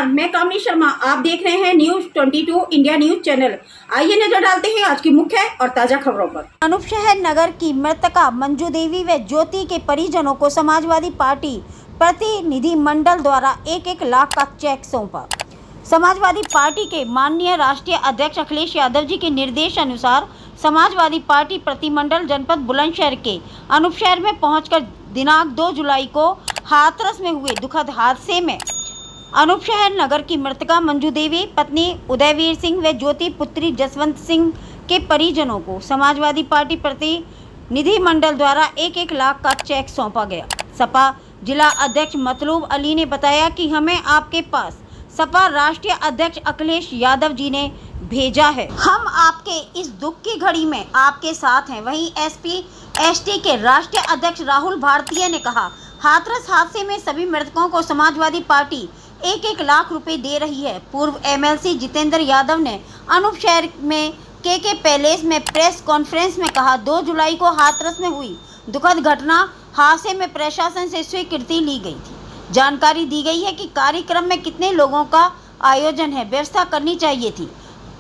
नमस्कार, मैं कामनी शर्मा। आप देख रहे हैं न्यूज 22 इंडिया न्यूज चैनल। आइए नजर डालते हैं आज की मुख्य और ताजा खबरों पर। अनूपशहर नगर की मृतका मंजू देवी व ज्योति के परिजनों को समाजवादी पार्टी प्रतिनिधि मंडल द्वारा 1-1 लाख का चेक सौंपा। समाजवादी पार्टी के माननीय राष्ट्रीय अध्यक्ष अखिलेश यादव जी के निर्देश अनुसार समाजवादी पार्टी प्रतिमंडल जनपद बुलंदशहर के अनूपशहर में पहुंचकर दिनांक 2 जुलाई को हाथरस में हुए दुखद हादसे में अनूपशहर नगर की मृतका मंजू देवी, पत्नी उदयवीर सिंह व ज्योति पुत्री जसवंत सिंह के परिजनों को समाजवादी पार्टी प्रतिनिधि मंडल द्वारा 1-1 लाख का चेक सौंपा गया। सपा जिला अध्यक्ष मतलूब अली ने बताया कि हमें आपके पास सपा राष्ट्रीय अध्यक्ष अखिलेश यादव जी ने भेजा है। हम आपके इस दुख की घड़ी में आपके साथ हैं। वहीं एसपी/एसटी के राष्ट्रीय अध्यक्ष राहुल भारतीय ने कहा, हाथरस हादसे में सभी मृतकों को समाजवादी पार्टी 1-1 लाख रुपए दे रही है। पूर्व एमएलसी जितेंद्र यादव ने अनूपशहर में के पैलेस में प्रेस कॉन्फ्रेंस में कहा, 2 जुलाई को हाथरस में हुई दुखद घटना हादसे में प्रशासन से स्वीकृति ली गई थी। जानकारी दी गई है कि कार्यक्रम में कितने लोगों का आयोजन है, व्यवस्था करनी चाहिए थी।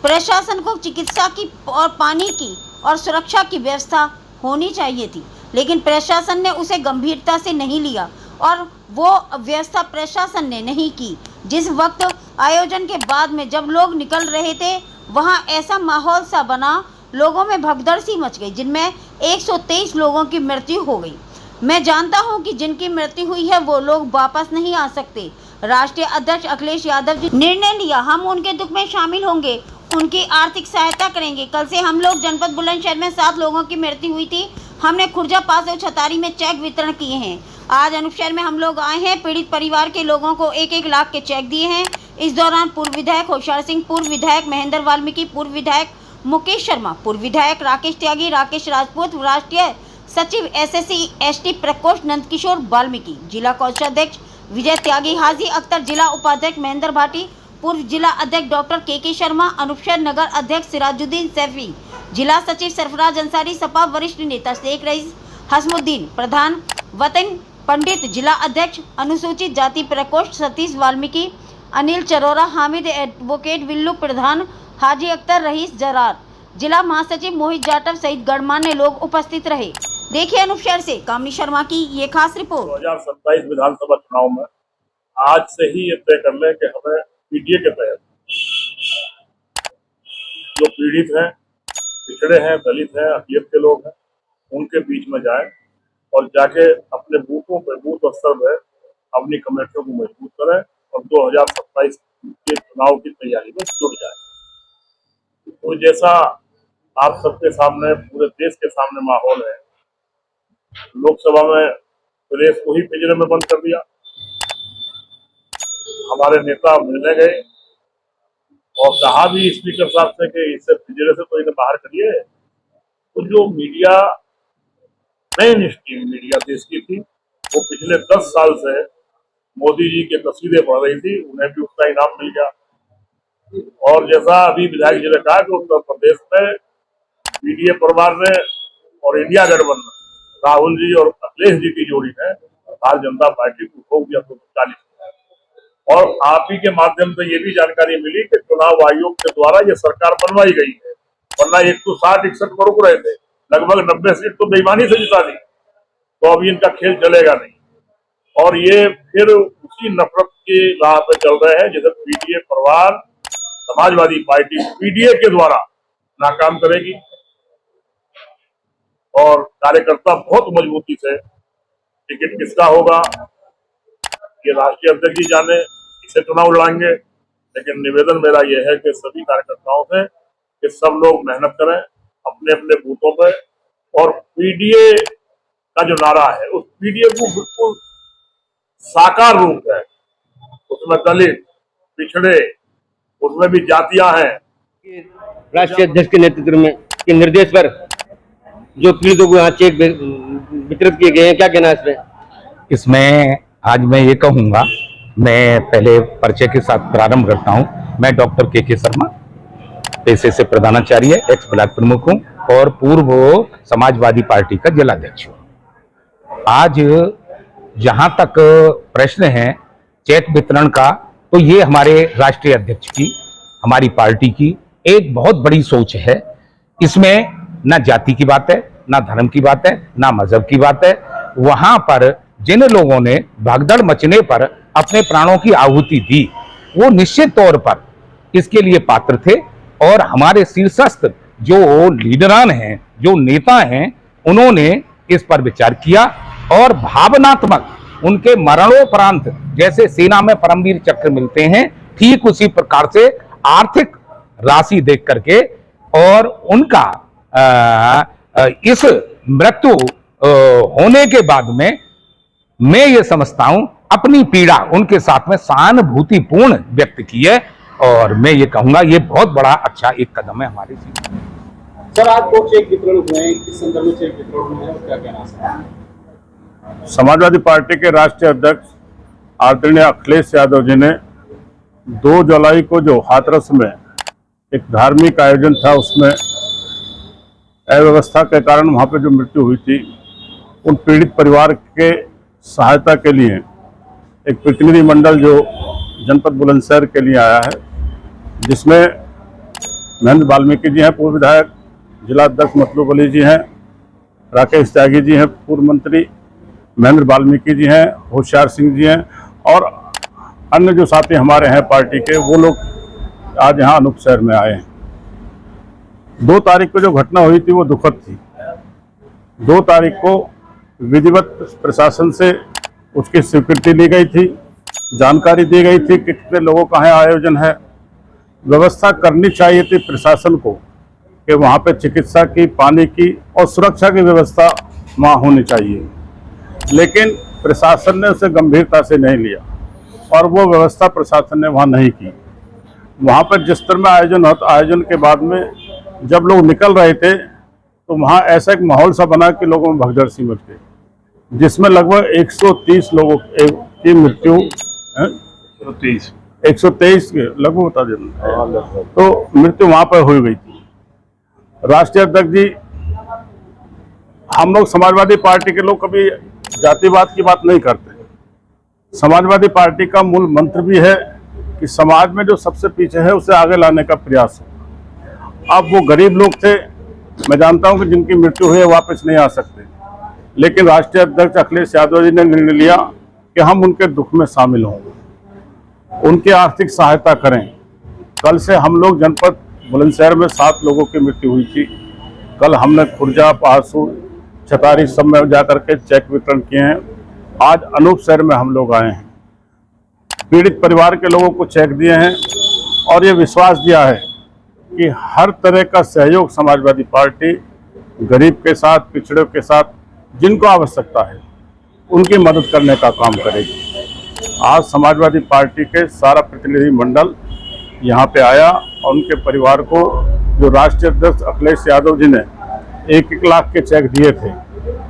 प्रशासन को चिकित्सा की और पानी की और सुरक्षा की व्यवस्था होनी चाहिए थी, लेकिन प्रशासन ने उसे गंभीरता से नहीं लिया और वो व्यवस्था प्रशासन ने नहीं की। जिस वक्त आयोजन के बाद में जब लोग निकल रहे थे, वहां ऐसा माहौल सा बना, लोगों में भगदड़ सी मच गई, जिनमें 123 लोगों की मृत्यु हो गई। मैं जानता हूं कि जिनकी मृत्यु हुई है वो लोग वापस नहीं आ सकते। राष्ट्रीय अध्यक्ष अखिलेश यादव जी निर्णय लिया, हम उनके दुख में शामिल होंगे, उनकी आर्थिक सहायता करेंगे। कल से हम लोग जनपद बुलंदशहर में 7 लोगों की मृत्यु हुई थी। हमने खुर्जा, पास और छतारी में चेक वितरण किए हैं। आज अनूपशहर में हम लोग आए हैं, पीड़ित परिवार के लोगों को 1-1 लाख के चेक दिए हैं। इस दौरान पूर्व विधायक होशियार सिंह, पूर्व विधायक महेंद्र वाल्मीकि, पूर्व विधायक मुकेश शर्मा, पूर्व विधायक राकेश त्यागी, राकेश राजपूत, राष्ट्रीय सचिव SSC/ST प्रकोष्ठ नंदकिशोर वाल्मीकि, जिला कोषाध्यक्ष विजय त्यागी, हाजी अख्तर, जिला उपाध्यक्ष महेंद्र भाटी, पूर्व जिला अध्यक्ष डॉक्टर के शर्मा, अनूपशहर नगर अध्यक्ष सिराजुद्दीन सैफी, जिला सचिव सरफराज अंसारी, सपा वरिष्ठ नेता शेख रईस हसमुद्दीन, प्रधान वतन पंडित, जिला अध्यक्ष अनुसूचित जाति प्रकोष्ठ सतीश वाल्मीकि, अनिल चरोरा, हामिद एडवोकेट विल्लू, प्रधान हाजी अख्तर, रईस जरार, जिला महासचिव मोहित जाटव सहित गणमान्य लोग उपस्थित रहे। देखिए अनूपशहर से कामनी शर्मा की ये खास रिपोर्ट। 2027 विधानसभा चुनाव में आज से ही ये तय कर लें कि हमें पीडीए के तहत जो पीड़ित हैं, पिछड़े हैं, दलित हैं, अकियत के लोग हैं, उनके बीच में जाएं और जाके अपने बूथों पर, बूथ स्तर पर अपनी कमेटियों को मजबूत करें और 2027 के चुनाव की तैयारी में जुट जाए। तो जैसा आप सबके सामने, पूरे देश के सामने माहौल है, लोकसभा में प्रेस को ही पिंजरे में बंद कर दिया। हमारे नेता मिलने गए और कहा भी स्पीकर साहब से कि इससे पिंजरे से तो इन्हें बाहर करिए। तो जो मीडिया, मेन स्ट्रीम मीडिया देश की थी, वो पिछले 10 साल से मोदी जी की तस्वीरें पढ़ रही थी, उन्हें भी उसका इनाम मिल गया। और जैसा अभी विधायक जी ने कहा कि उत्तर प्रदेश में पीडीए परिवार ने और इंडिया गठबंधन, राहुल जी और अखिलेश जी की जोड़ी है, भारतीय जनता पार्टी को खो गया 240। और आप ही के माध्यम से ये भी जानकारी मिली कि चुनाव आयोग के द्वारा ये सरकार बनवाई गई है, वरना 160-61 पर रुक रहे थे, लगभग 90 सीट तो बेईमानी से जिता दी। तो अभी इनका खेल चलेगा नहीं और ये फिर उसी नफरत की राह पे चल रहे हैं जिसे पीडीए परिवार, समाजवादी पार्टी पीडीए के द्वारा नाकाम करेगी। और कार्यकर्ता बहुत मजबूती से, टिकट किसका होगा ये राष्ट्रीय अध्यक्ष जी जाने, इसे चुनाव लड़ाएंगे। लेकिन निवेदन मेरा यह है कि सभी कार्यकर्ताओं से कि सब लोग मेहनत करें अपने अपने बूथों पर और पीडीए का जो नारा है, उस पीडीए को बिल्कुल साकार रूप है। उसमें दलित, पिछड़े, उसमें भी जातियां हैं। राष्ट्रीय अध्यक्ष के नेतृत्व में के निर्देश पर जो पीड़ितों को यहाँ चेक वितरित किए गए हैं, क्या कहना है इसमें? आज मैं ये कहूँगा, मैं पहले परिचय के साथ प्रारंभ करता हूँ। मैं डॉक्टर के शर्मा, पेशे से प्रधानाचार्य, एक्स ब्लॉक प्रमुख हूँ और पूर्व समाजवादी पार्टी का जिलाध्यक्ष हूँ। आज जहाँ तक प्रश्न है चेक वितरण का, तो ये हमारे राष्ट्रीय अध्यक्ष की, हमारी पार्टी की एक बहुत बड़ी सोच है। इसमें ना जाति की बात है, ना धर्म की बात है, ना मजहब की बात है। वहां पर जिन लोगों ने भगदड़ मचने पर अपने प्राणों की आहुति दी, वो निश्चित तौर पर इसके लिए पात्र थे। और हमारे शीर्षस्थ जो लीडरान हैं, जो नेता हैं, उन्होंने इस पर विचार किया और भावनात्मक, उनके मरणोपरांत जैसे सेना में परमवीर चक्र मिलते हैं, ठीक उसी प्रकार से आर्थिक राशि देख करके और उनका इस मृत्यु होने के बाद में मैं ये समझता हूं अपनी पीड़ा उनके साथ में सहानुभूतिपूर्ण व्यक्त की है। और मैं ये कहूंगा ये बहुत बड़ा अच्छा एक कदम है हमारे जीवन में। सर, आज को चेक वितरण हुए हैं, किस संदर्भ में चेक वितरण हुए हैं, क्या कहना है? समाजवादी पार्टी के राष्ट्रीय अध्यक्ष आदरणीय अखिलेश यादव जी ने 2 जुलाई को जो हाथरस में एक धार्मिक आयोजन था, उसमें अव्यवस्था के कारण वहां पे जो मृत्यु हुई थी, उन पीड़ित परिवार के सहायता के लिए एक प्रतिनिधि मंडल जो जनपद बुलंदशहर के लिए आया है, जिसमें महेंद्र वाल्मीकि जी हैं, पूर्व विधायक, जिला अध्यक्ष मतलूब अली जी हैं, राकेश त्यागी जी हैं, पूर्व मंत्री महेंद्र वाल्मीकि जी हैं, होशियार सिंह जी हैं और अन्य जो साथी हमारे हैं पार्टी के, वो लोग आज यहाँ अनूप शहर में आए हैं। 2 तारीख को जो घटना हुई थी वो दुखद थी। 2 तारीख को विधिवत प्रशासन से उसकी स्वीकृति ली गई थी, जानकारी दी गई थी कि कितने लोगों का है आयोजन है। व्यवस्था करनी चाहिए थी प्रशासन को कि वहाँ पे चिकित्सा की, पानी की और सुरक्षा की व्यवस्था वहाँ होनी चाहिए, लेकिन प्रशासन ने उसे गंभीरता से नहीं लिया और वो व्यवस्था प्रशासन ने वहाँ नहीं की। वहाँ पर जिस तरह में आयोजन के बाद में जब लोग निकल रहे थे तो वहाँ ऐसा एक माहौल सा बना कि लोगों में भगदड़ सी मच गई, जिसमें लगभग 130 लोगों की मृत्यु, 123 लगभग बता देना, तो मृत्यु वहाँ पर हो गई थी। राष्ट्रीय अध्यक्ष जी, हम लोग समाजवादी पार्टी के लोग कभी जातिवाद की बात नहीं करते। समाजवादी पार्टी का मूल मंत्र भी है कि समाज में जो सबसे पीछे है उसे आगे लाने का प्रयास हो। अब वो गरीब लोग थे, मैं जानता हूं कि जिनकी मृत्यु हुई है वापस नहीं आ सकते, लेकिन राष्ट्रीय अध्यक्ष अखिलेश यादव जी ने निर्णय लिया कि हम उनके दुख में शामिल हों, उनकी आर्थिक सहायता करें। कल से हम लोग जनपद बुलंदशहर में 7 लोगों की मृत्यु हुई थी। कल हमने खुर्जा, पहाड़सूर, छतारी सब में जाकर के चेक वितरण किए हैं। आज अनूप शहर में हम लोग आए हैं, पीड़ित परिवार के लोगों को चेक दिए हैं और ये विश्वास दिया है कि हर तरह का सहयोग समाजवादी पार्टी गरीब के साथ, पिछड़ों के साथ, जिनको आवश्यकता है उनकी मदद करने का काम करेगी। आज समाजवादी पार्टी के सारा प्रतिनिधि मंडल यहाँ पे आया और उनके परिवार को जो राष्ट्रीय अध्यक्ष अखिलेश यादव जी ने 1-1 लाख के चेक दिए थे,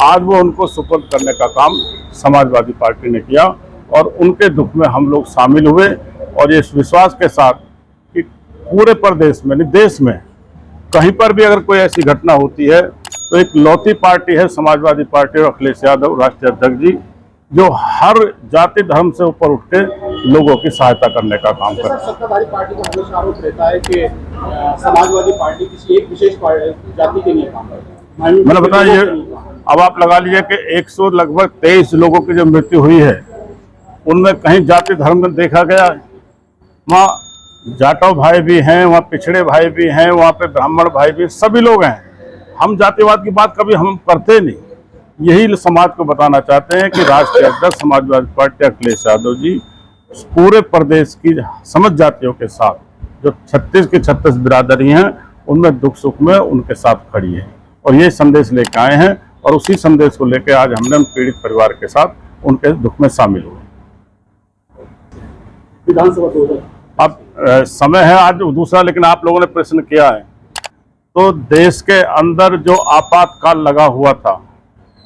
आज वो उनको सुपुर्द करने का काम समाजवादी पार्टी ने किया और उनके दुख में हम लोग शामिल हुए। और ये विश्वास के साथ कि पूरे प्रदेश में, नहीं देश में, कहीं पर भी अगर कोई ऐसी घटना होती है तो एक लौती पार्टी है समाजवादी पार्टी और अखिलेश यादव राष्ट्रीय अध्यक्ष जी, जो हर जाति धर्म से ऊपर उठ के लोगों की सहायता करने का काम करते हैं। सत्ताधारी पार्टी का हमेशा आरोप रहता है कि समाजवादी पार्टी किसी एक विशेष जाति के लिए काम करती है। मैंने बताया, ये अब आप लगा लीजिए कि 100 लगभग 23 लोगों की जो मृत्यु हुई है, उनमें कहीं जाति धर्म में देखा गया। वहाँ जाटव भाई भी हैं, वहाँ पिछड़े भाई भी हैं, वहाँ पे ब्राह्मण भाई भी, सभी लोग हैं। हम जातिवाद की बात कभी हम करते नहीं। यही समाज को बताना चाहते हैं कि राष्ट्रीय अध्यक्ष समाजवादी पार्टी अखिलेश यादव जी पूरे प्रदेश की समस्त जातियों के साथ, जो 36 की 36 बिरादरी हैं, उनमें दुख सुख में उनके साथ खड़ी है और ये संदेश लेके आए हैं। और उसी संदेश को लेकर आज हमने उन पीड़ित परिवार के साथ उनके दुख में शामिल हुए। विधानसभा अब समय है आज दूसरा, लेकिन आप लोगों ने प्रश्न किया है तो देश के अंदर जो आपातकाल लगा हुआ था,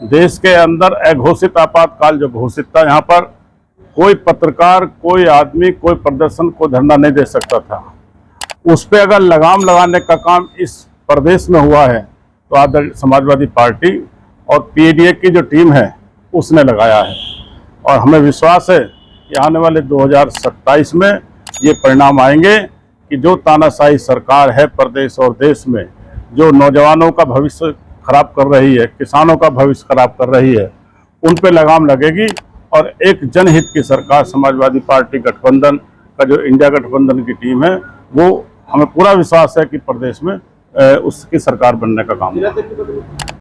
देश के अंदर अघोषित आपातकाल जो घोषित था, यहाँ पर कोई पत्रकार, कोई आदमी, कोई प्रदर्शन, कोई धरना नहीं दे सकता था। उस पर अगर लगाम लगाने का काम इस प्रदेश में हुआ है तो आदरणीय समाजवादी पार्टी और पीएडीए की जो टीम है उसने लगाया है। और हमें विश्वास है कि आने वाले 2027 में ये परिणाम आएंगे कि जो तानाशाही सरकार है प्रदेश और देश में, जो नौजवानों का भविष्य खराब कर रही है, किसानों का भविष्य खराब कर रही है, उन पे लगाम लगेगी और एक जनहित की सरकार समाजवादी पार्टी गठबंधन का जो इंडिया गठबंधन की टीम है, वो हमें पूरा विश्वास है कि प्रदेश में उसकी सरकार बनने का काम जिला अध्यक्ष